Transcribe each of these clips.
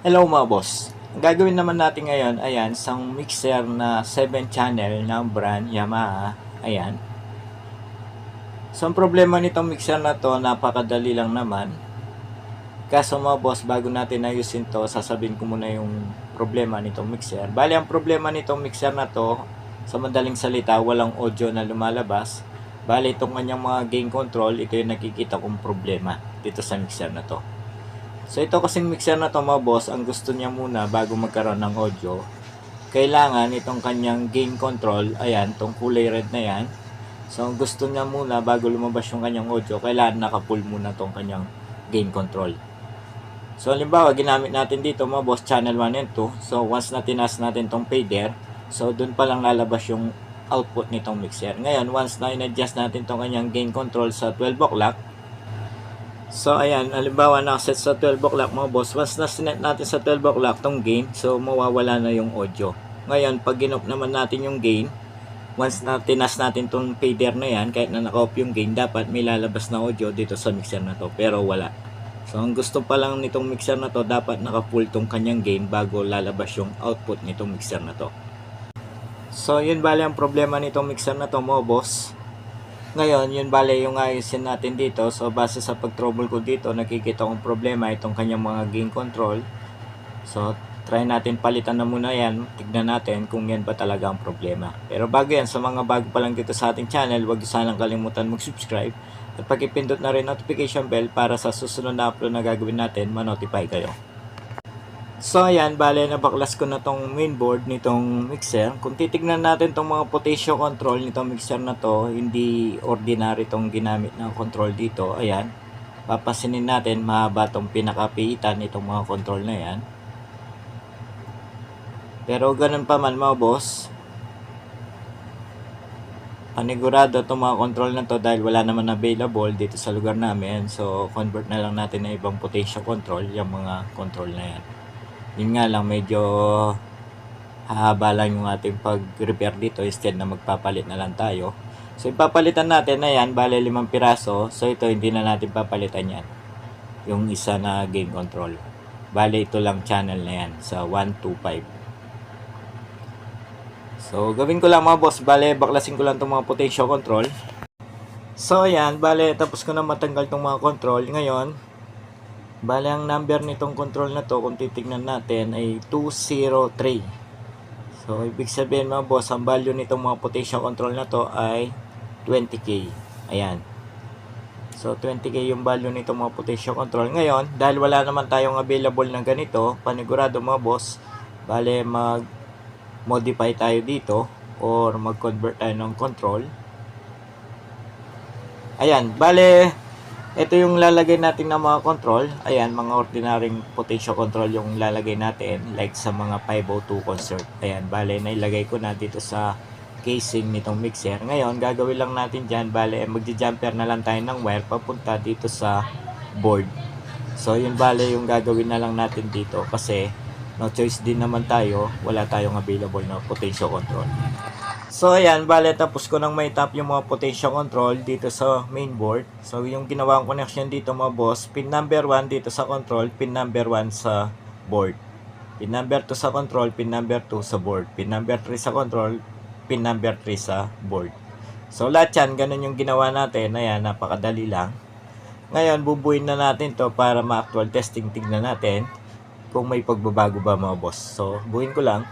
Hello mga boss. Ang gagawin naman natin ngayon, ayan, isang mixer na 7 channel ng brand Yamaha. Ayan. So, ang problema nitong mixer na to, napakadali lang naman. Kaso mga boss, bago natin ayusin to, sasabihin ko muna yung problema nitong mixer. Bali, ang problema nitong mixer na to, sa madaling salita, walang audio na lumalabas. Bali, itong kanyang mga gain control, ito yung nakikita kong problema dito sa mixer na to. So ito kasing mixer na to mga boss, ang gusto niya muna bago magkaroon ng audio, kailangan itong kanyang gain control, ayan, itong kulay red na yan. So ang gusto niya muna bago lumabas yung kanyang audio, kailangan naka-pull muna itong kanyang gain control. So halimbawa, ginamit natin dito mga boss, channel 1 and 2. So once na tinas natin itong fader, so dun pa lang lalabas yung output nitong mixer. Ngayon, once na in-adjust natin itong kanyang gain control sa 12 o'clock, so ayan, halimbawa nakaset sa 12 o'clock mga boss, once na sinet natin sa 12 o'clock tong gain, so mawawala na yung audio. Ngayon, pag ginop naman natin yung gain, once na tinas natin tong fader na yan, kahit na naka-off yung gain, dapat may lalabas na audio dito sa mixer na to, pero wala. So ang gusto pa lang nitong mixer na to, dapat naka-full tong kanyang gain bago lalabas yung output nitong mixer na to. So yun bali ang problema nitong mixer na to mga boss. Ngayon, yun bale yung ayusin natin dito. So, base sa pag-trouble ko dito, nakikita kong problema itong kanyang mga gain control. So, try natin palitan na muna yan. Tignan natin kung yan ba talaga ang problema. Pero bago yan, sa mga bago pa lang dito sa ating channel, huwag sanang kalimutan mag-subscribe. At pag-ipindot na rin notification bell para sa susunod na upload na gagawin natin, ma-notify kayo. So ayan, bale nabaklas ko na tong mainboard nitong mixer. Kung titignan natin tong mga potentio control nitong mixer na to, hindi ordinary tong ginamit na control dito. Ayan, papasinin natin mahaba tong pinakapiitan nitong mga control na yan. Pero ganun pa man mga boss, panigurado itong mga control na to dahil wala naman available dito sa lugar namin. So convert na lang natin na ibang potential control yung mga control na yan. Yun nga lang, medyo hahaba lang yung ating pag-repair dito instead na magpapalit na lang tayo. So ipapalitan natin na yan, bale 5 piraso. So ito hindi na natin papalitan yan, yung isa na gain control. Bale ito lang channel na yan sa 125. So gawin ko lang mga boss, bale baklasin ko lang itong mga potential control. So ayan, bale tapos ko na matanggal itong mga control. Ngayon, bale ang number nitong control na to, kung titignan natin, ay 203. So ibig sabihin mga boss, ang value nitong mga potential control na to ay 20k. Ayan. So 20k yung value nitong mga potential control. Ngayon, dahil wala naman tayong available na ganito, panigurado mga boss, bale mag modify tayo dito or mag convert tayo ng control. Ayan, bale ito yung lalagay natin ng mga control. Ayan, mga ordinaryong potential control yung lalagay natin, like sa mga 502 concert. Ayan, bale nailagay ko na dito sa casing nitong mixer. Ngayon, gagawin lang natin dyan, bale magja-jumper na lang tayo ng wire papunta dito sa board. So yun bale yung gagawin na lang natin dito kasi no choice din naman tayo, wala tayong available na potential control. So ayan, bale tapos ko nang may tap yung mga potential control dito sa mainboard. So yung ginawang connection dito mga boss, pin number 1 dito sa control, pin number 1 sa board. Pin number 2 sa control, pin number 2 sa board. Pin number 3 sa control, pin number 3 sa board. So lahat yan, ganun yung ginawa natin. Ayan, napakadali lang. Ngayon, bubuin na natin to para ma-actual testing. Tignan natin kung may pagbabago ba mga boss. So buuin ko lang.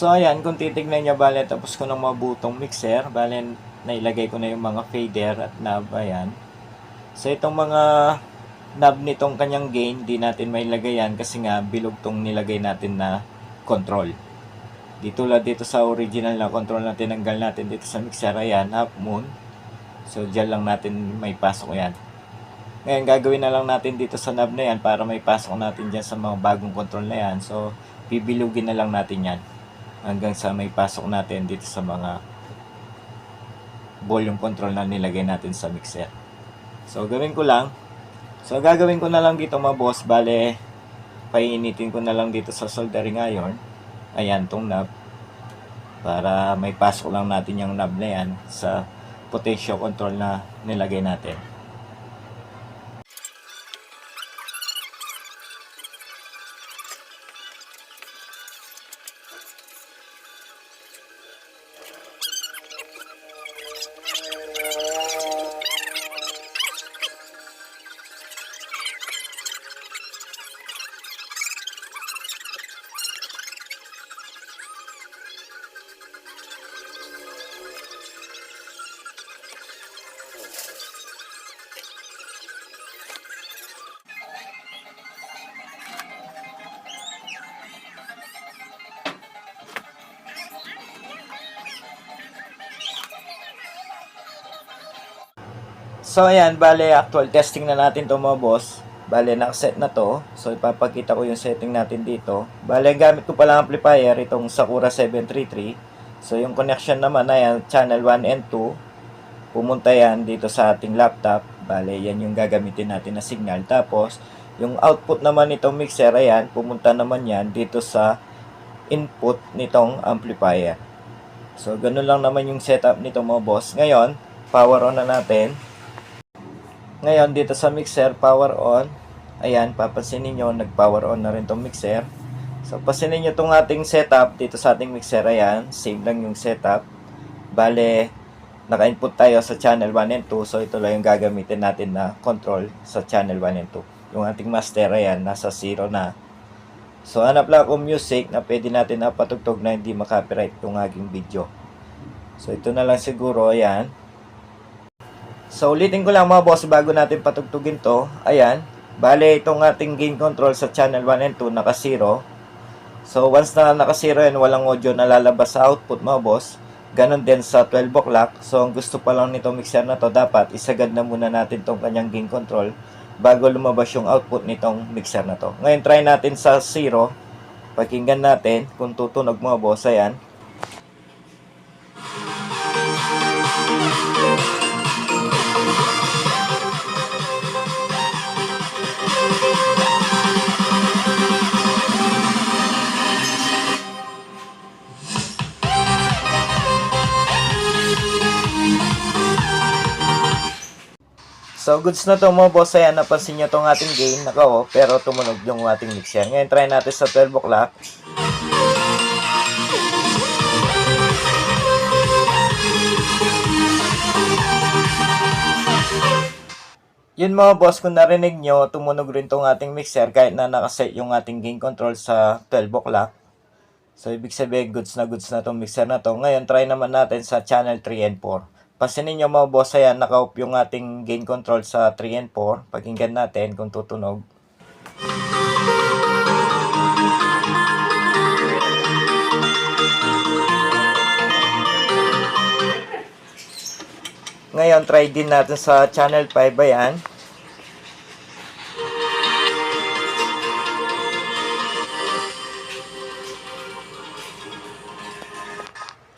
So ayan, kung titignan nyo, bale tapos ko ng mabutong mixer, bale nailagay ko na yung mga fader at knob, ayan. So itong mga knob nitong kanyang gain, di natin mailagay yan kasi nga bilog tong nilagay natin na control. Dito lang dito sa original na control na tinanggal natin dito sa mixer, ayan, half moon. So dyan lang natin may pasok yan. Ngayon gagawin na lang natin dito sa knob na yan para may pasok natin dyan sa mga bagong control na yan. So bibilugin na lang natin yan hanggang sa may pasok natin dito sa mga volume control na nilagay natin sa mixer. So gawin ko lang. So gagawin ko na lang dito mga boss, bale painitin ko na lang dito sa soldering iron. Ayan tong knob. Para may pasok lang natin yung knob na yan sa potential control na nilagay natin. So ayan, bale actual testing na natin to mga boss. Bale nakaset na to. So ipapakita ko yung setting natin dito. Bale gamit ko pala amplifier itong Sakura 733. So yung connection naman ayan, channel 1 and 2. Pumunta yan dito sa ating laptop. Bale yan yung gagamitin natin na signal. Tapos yung output naman nitong mixer ayan, pumunta naman yan dito sa input nitong amplifier. So ganun lang naman yung setup nito mga boss. Ngayon, power on na natin. Ngayon, dito sa mixer, power on. Ayan, papansinin nyo, nag-power on na rin itong mixer. So, pasinin nyo itong ating setup dito sa ating mixer. Ayan, same lang yung setup. Bale, naka-input tayo sa channel 1 and 2. So, ito lang yung gagamitin natin na control sa channel 1 and 2. Yung ating master, ayan, nasa 0 na. So, hanap lang akong music na pwede natin napatugtog na hindi makapiright itong aking video. So, ito na lang siguro, ayan. So, ulitin ko lang mga boss bago natin patugtugin to. Ayan. Bale, itong ating gain control sa channel 1 and 2 naka 0. So, once na naka 0 yan, walang audio na lalabas sa output mga boss. Ganon din sa 12 o'clock. So, ang gusto pa lang nitong mixer na to, dapat isagad na muna natin itong kanyang gain control bago lumabas yung output nitong mixer na to. Ngayon, try natin sa 0. Pakinggan natin kung tutunog mga boss. Ayan. So, goods na to mga boss. Ayan, napansin nyo itong ating gain. Naka-off, pero tumunog yung ating mixer. Ngayon, try natin sa 12 o'clock. Yun mga boss, kung narinig nyo, tumunog rin itong ating mixer kahit na nakaset yung ating gain control sa 12 o'clock. So, ibig sabihin, goods na itong mixer na to. Ngayon, try naman natin sa channel 3 and 4. Pansinin nyo mga boss, ayan, naka-off yung ating gain control sa 3 and 4. Pakinggan natin kung tutunog. Ngayon, try din natin sa channel 5, ayan.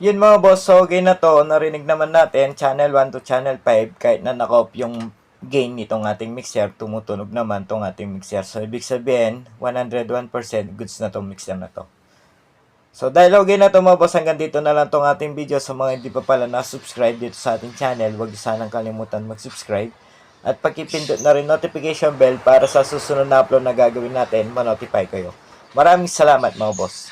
Yun mga boss, so okay na to. Narinig naman natin channel 1 to channel 5 kahit na naka-off yung gain nitong ating mixer, tumutunog naman tong ating mixer. So ibig sabihin 101% goods na tong mixer na to. So dahil okay na to mga boss, hanggang dito na lang tong ating video. Sa mga hindi pa pala na-subscribe dito sa ating channel, huwag sanang kalimutan mag-subscribe At pagkipindot na rin notification bell para sa susunod na upload na gagawin natin, ma-notify kayo. Maraming salamat mga boss.